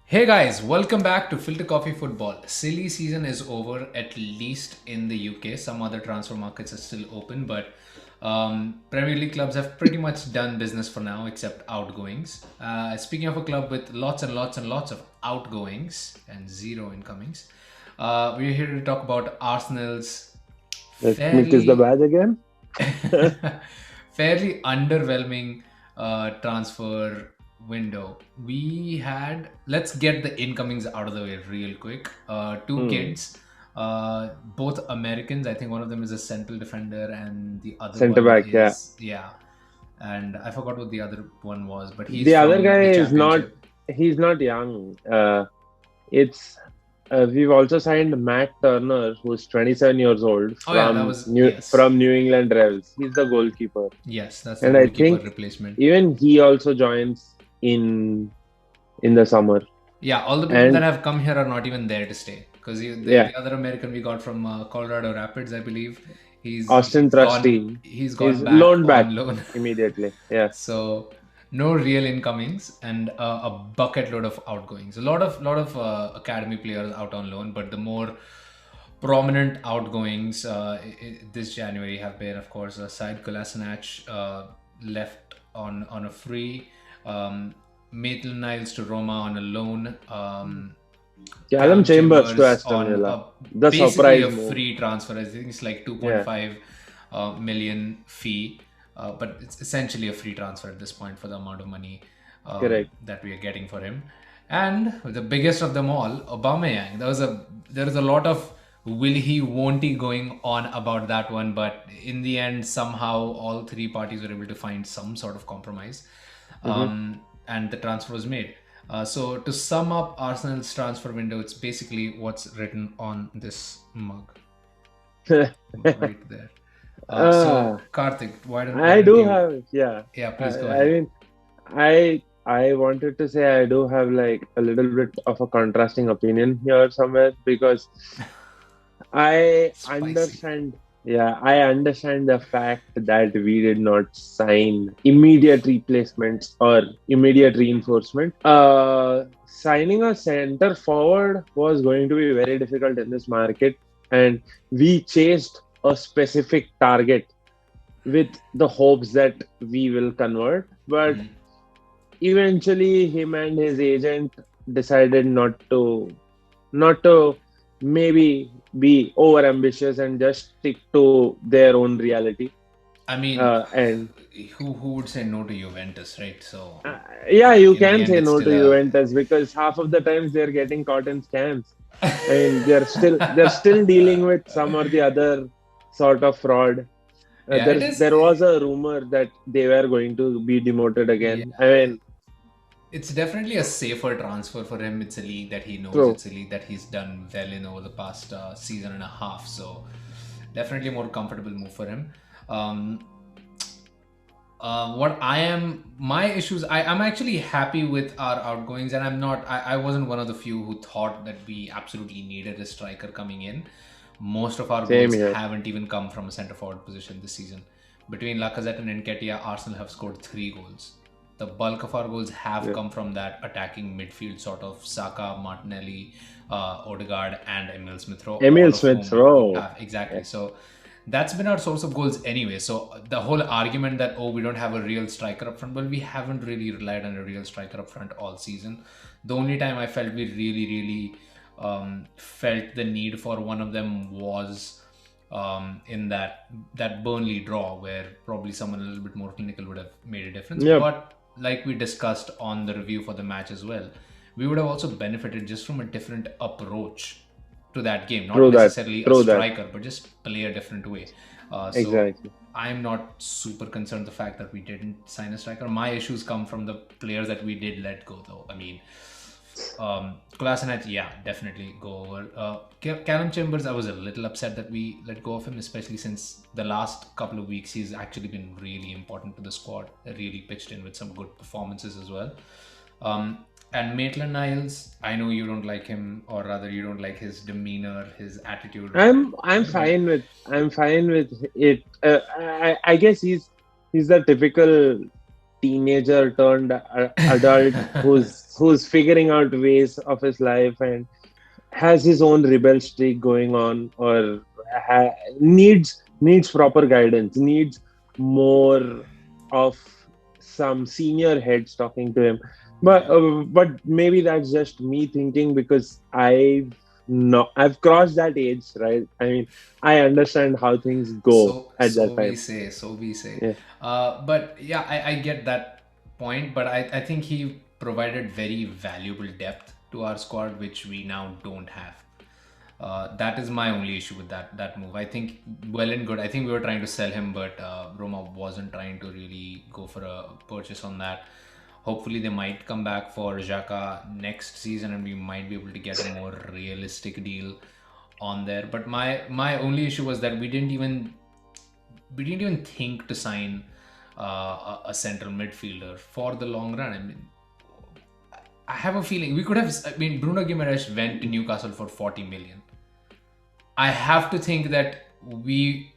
Hey guys, welcome back to Filter Coffee Football. Silly season is over, at least in the UK. Some other transfer markets are still open, but Premier League clubs have pretty much done business for now, except outgoings. Speaking of a club with lots and lots and lots of outgoings and zero incomings, we're here to talk about Arsenal's Let me kiss the fairly badge again. fairly underwhelming transfer window. We had, let's get the incomings out of the way real quick. Two Hmm. kids, both Americans. I think one of them is a central defender, and the other Centre one back, yeah. is, yeah. And I forgot what the other one was, but he's The other from guy the is not, championship. he's not young. It's We've also signed Matt Turner, who's 27 years old Oh yeah, that from was, yes, New England Rebels. He's the goalkeeper, yes, that's the and I goalkeeper think replacement. even he also joins in the summer. Yeah, all the people that And have come here are not even there to stay because yeah, the other American we got from Colorado Rapids, I believe, Austin Trusty he's is gone back loaned back on loan. immediately. Yeah, So no real incomings and a bucket load of outgoings. A lot of academy players out on loan, but the more prominent outgoings this January have been, of course, Said Kolasinac left on a free, Maitland Niles to Roma on a loan, Callum Callum Chambers to Chambers Aston on Villa. a The basically a surprise move. free transfer. I think it's like Yeah, 2.5 million fee, but it's essentially a free transfer at this point for the amount of money correct. that we are getting for him. And the biggest of them all, Aubameyang. There was a lot of will he, won't he going on about that one, but in the end, somehow all three parties were able to find some sort of compromise, Hmm. and the transfer was made. So to sum up Arsenal's transfer window, it's basically what's written on this mug right there. uh, So Karthik, why I don't do you? have, yeah. Yeah, I, please go I ahead. mean, I wanted to say I do have like a little bit of a contrasting opinion here somewhere because I Spicy. understand, yeah, I understand the fact that we did not sign immediate replacements or immediate reinforcement. Signing a center forward was going to be very difficult in this market, and we chased a specific target with the hopes that we will convert. But Mhm. eventually, him and his agent decided not to maybe be over ambitious and just stick to their own reality. I mean, And who would say no to Juventus, right? So yeah, you in the can end, say it's no to still a Juventus because half of the times they're getting caught in scams. I mean, they're still dealing with some or the other sort of fraud. yeah. It is. There was a rumor that they were going to be demoted Yeah, again. I mean, it's definitely a safer transfer for him. It's a league that he knows. true. It's a league that he's done well in over the past season and a half. So definitely a more comfortable move for him. Um, what I am, my issues, I'm actually happy with our outgoings, and I wasn't one of the few who thought that we absolutely needed a striker coming in. Most of our Same goals here. haven't even come from a centre forward position this season. Between Lacazette and Nketiah, Arsenal have scored 3 goals. The bulk of our goals have Yeah. come from that attacking midfield sort of Saka, Martinelli, Odegaard, and Emil Smith Rowe, Emil all of Smith whom we Rowe. have. Exactly. Yeah. So that's been our source of goals anyway. So the whole argument that, oh, we don't have a real striker up front, well, we haven't really relied on a real striker up front all season. The only time I felt we really felt the need for one of them was in that Burnley draw, where probably someone a little bit more clinical would have made a difference. Yep. But like we discussed on the review for the match as well, we would have also benefited just from a different approach to that game, not True that. necessarily a True that. striker, but just play a different way. So Exactly. I'm not super concerned the fact that we didn't sign a striker. My issues come from the players that we did let go, though. I mean, Kolasinac, yeah, definitely go over. Callum Chambers, I was a little upset that we let go of him, especially since the last couple of weeks he's actually been really important to the squad. Really pitched in with some good performances as well. Um, and Maitland Niles, I know you don't like him, or rather, you don't like his demeanor, his attitude, but I'm fine with it. I guess he's the typical. teenager turned adult who's figuring out ways of his life and has his own rebel streak going on, or needs proper guidance, needs more of some senior heads talking to him. But Yeah. maybe that's just me thinking, because I've crossed that age, right? I mean, I understand how things go at that So we time. say, so we say. Yeah, But yeah, I get that point, but I think he provided very valuable depth to our squad, which we now don't have. That is my only issue with that move. I think well and good. I think we were trying to sell him, but Roma wasn't trying to really go for a purchase on that. Hopefully, they might come back for Xhaka next season, and we might be able to get a more realistic deal on there. But my only issue was that we didn't even think to sign a central midfielder for the long run. I mean, I have a feeling we could have. I mean, Bruno Guimaraes went to Newcastle for 40 million. I have to think that we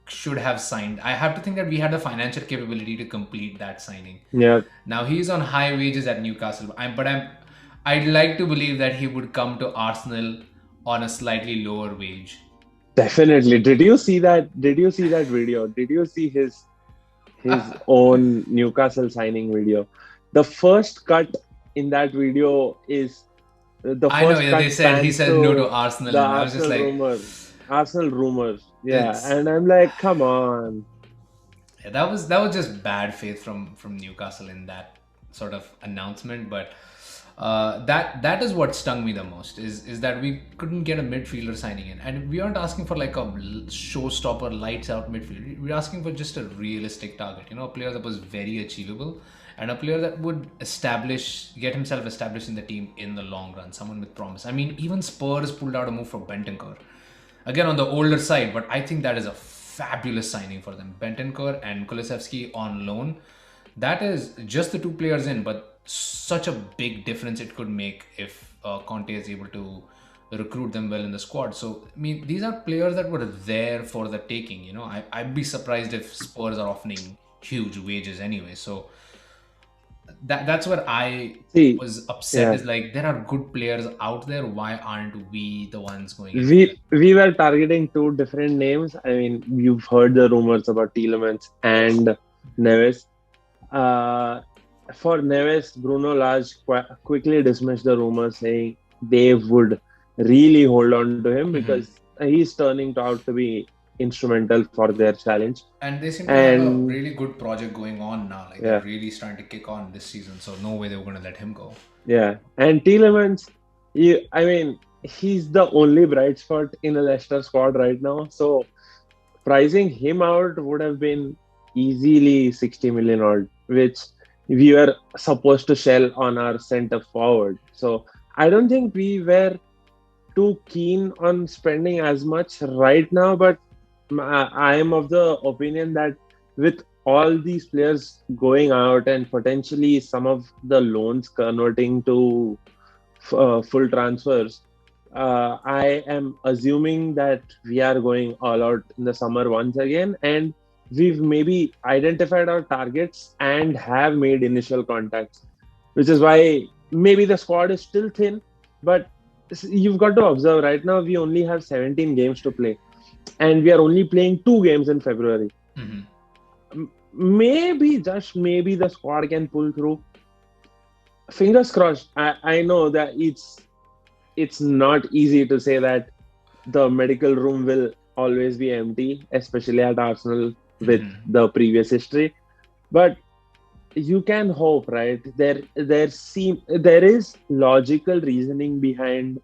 should have signed. I have to think that we had the financial capability to complete that signing. yeah, Now he's on high wages at Newcastle, I'd like to believe that he would come to Arsenal on a slightly lower wage. definitely. Did you see that video? Did you see his own Newcastle signing video? The first cut in that video is the I know, first yeah, they cut said he pans said no to to Arsenal, the and I was just Arsenal like, rumor, Arsenal rumors. Yeah, it's and I'm like, come on. yeah, that was just bad faith from Newcastle in that sort of announcement. But that is what stung me the most is that we couldn't get a midfielder signing in, and we aren't asking for like a showstopper, lights out midfielder. We're asking for just a realistic target, a player that was very achievable, and a player that would get himself established in the team in the long run. Someone with promise. I mean, even Spurs pulled out a move for Bentancur, again on the older side, but I think that is a fabulous signing for them. Bentancur and Kulusevski on loan. That is just the two players in, but such a big difference it could make if Conte is able to recruit them well in the squad. So, I mean, these are players that were there for the taking. I'd be surprised if Spurs are offering huge wages anyway. So, that's where I See, was upset. yeah, Is like there are good players out there. Why aren't we the ones going and we we were targeting two different names. I mean, you've heard the rumors about Tielemans and Neves. Uh, for Neves, Bruno Lage quickly dismissed the rumor, saying they would really hold on to him Mhm. because he's turning out to be instrumental for their challenge. And they seem to have a And really good project going on now. Like they're yeah, really starting to kick on this season. So no way they were going to let him go. yeah, and Tielemans, I mean, he's the only bright spot in a Leicester squad right now. So pricing him out would have been easily 60 million odd, which we were supposed to shell on our center forward. So I don't think we were too keen on spending as much right now, but I am of the opinion that with all these players going out and potentially some of the loans converting to full transfers, I am assuming that we are going all out in the summer once again, and we've maybe identified our targets and have made initial contacts, which is why maybe the squad is still thin. But you've got to observe right now we only have 17 games to play, and we are only playing 2 games in February. Hmm. Maybe, just maybe, the squad can pull through. Fingers crossed. I know that it's not easy to say that the medical room will always be empty, especially at Arsenal with Hmm. the previous history. But you can hope, right? There is logical reasoning behind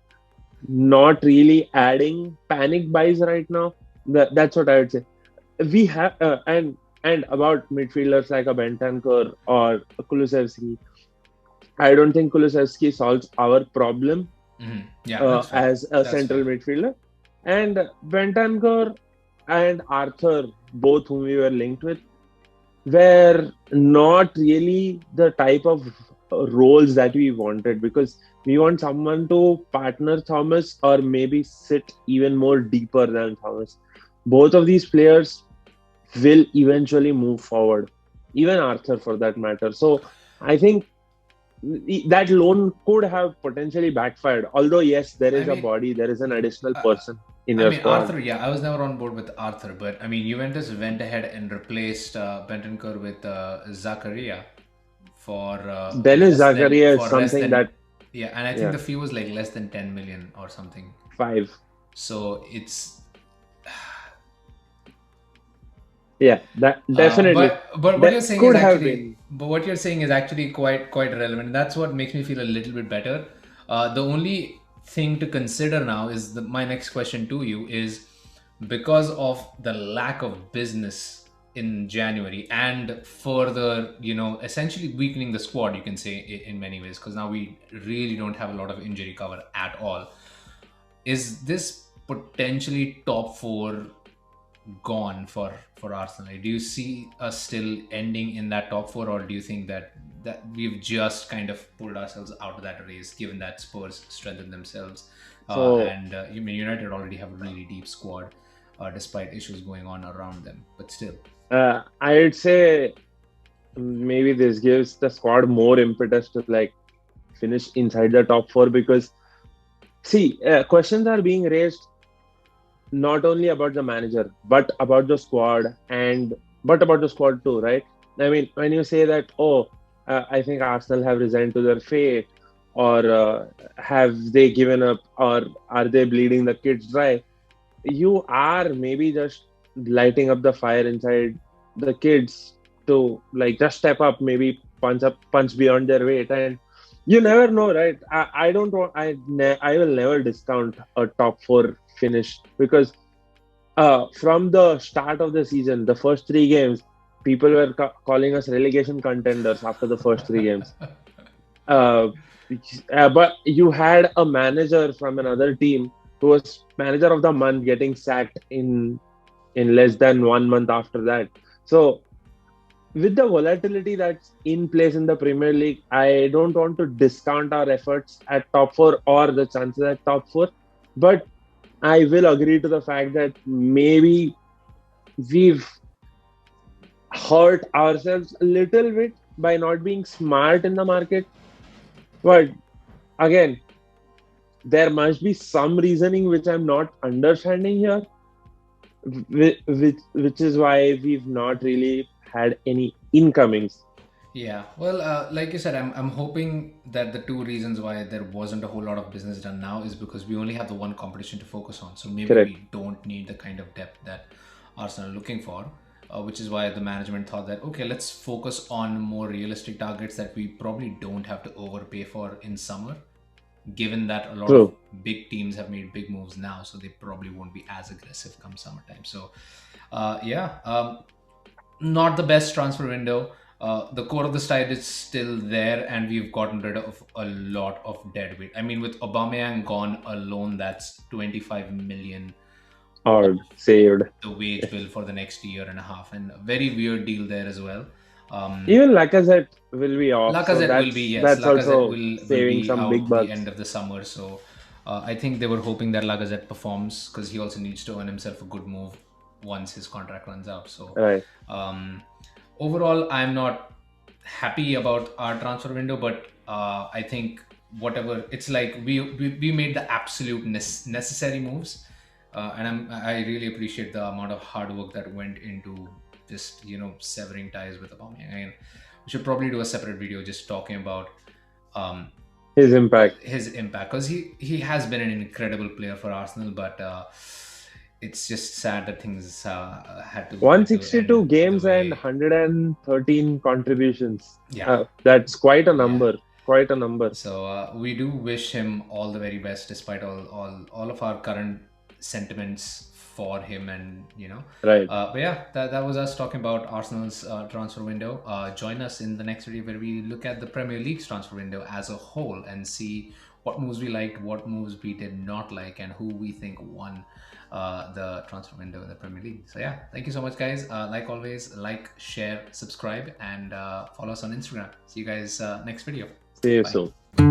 not really adding panic buys right now. That's what I would say. We have and about midfielders like a Bentancur or a Kulusevski. I don't think Kulusevski solves our problem Hmm. Yeah, that's fair. as a That's central fair. midfielder. And Bentancur and Arthur, both whom we were linked with, were not really the type of roles that we wanted, because we want someone to partner Thomas or maybe sit even more deeper than Thomas. Both of these players will eventually move forward. even Arthur for that matter. So I think that loan could have potentially backfired. Although yes, there I is a mean, body, there is an additional uh, person in your squad. Arthur. Yeah, I was never on board with Arthur, but I mean, Juventus went ahead and replaced Bentancur with Zakaria for Dennis Zakaria is less something than, that, yeah, and I think yeah, the fee was like less than 10 million or something. five. So it's Yeah, that definitely but what that you're saying is could have actually been. but what you're saying is actually quite relevant. That's what makes me feel a little bit better. The only thing to consider now is my next question to you is, because of the lack of business in January and further, essentially weakening the squad, you can say in many ways, because now we really don't have a lot of injury cover at all. Is this potentially top four gone for Arsenal? Do you see us still ending in that top four, or do you think that we've just kind of pulled ourselves out of that race, given that Spurs strengthened themselves, So and you mean United already have a really deep squad, despite issues going on around them, but still. I'd say maybe this gives the squad more impetus to like finish inside the top four because see, questions are being raised not only about the manager but about the squad and but about the squad too, right? I mean, when you say that, oh, I think Arsenal have resigned to their fate, or have they given up, or are they bleeding the kids dry? You are maybe just lighting up the fire inside the kids to like just step up, maybe punch beyond their weight, and you never know, right? I don't want I will never discount a top four finish because from the start of the season, the first three games, people were calling us relegation contenders after the first three games. Uh, but you had a manager from another team who was manager of the month getting sacked in less than 1 month after that. So with the volatility that's in place in the Premier League, I don't want to discount our efforts at top four or the chances at top four, but I will agree to the fact that maybe we've hurt ourselves a little bit by not being smart in the market. But again, there must be some reasoning which I'm not understanding here, which is why we've not really had any incomings. Yeah, well, like you said, I'm hoping that the two reasons why there wasn't a whole lot of business done now is because we only have the one competition to focus on. So maybe Correct. we don't need the kind of depth that Arsenal are looking for, which is why the management thought that, okay, let's focus on more realistic targets that we probably don't have to overpay for in summer, given that a lot of True. big teams have made big moves now, so they probably won't be as aggressive come summertime. So, yeah, not the best transfer window. The core of the side is still there, and we've gotten rid of a lot of dead weight. I mean, with Aubameyang gone alone, that's 25 million Or off saved. the wage bill for the next year and a half, and a very weird deal there as well. Um, Even Lacazette will be off, so Lacazette will be, yes. that's Lacazette also will saving be some big out the end bucks. of the summer, so I think they were hoping that Lacazette performs because he also needs to earn himself a good move once his contract runs out. So Right. um, overall, I'm not happy about our transfer window, but I think whatever it's like, we made the absolute necessary moves, and I really appreciate the amount of hard work that went into just severing ties with Aubameyang. And we should probably do a separate video just talking about um, His impact. his impact, because he has been an incredible player for Arsenal, but it's just sad that things had to end 162 the games and way. 113 contributions. Yeah, That's quite a yeah. number. Quite a number. So we do wish him all the very best, despite all of our current sentiments for him, and Right. But yeah, that was us talking about Arsenal's transfer window. Join us in the next video where we look at the Premier League's transfer window as a whole and see what moves we liked, what moves we did not like, and who we think won the transfer window in the Premier League. So yeah, thank you so much, guys. Like always, like, share, subscribe, and follow us on Instagram. See you guys next video. See you Bye. soon.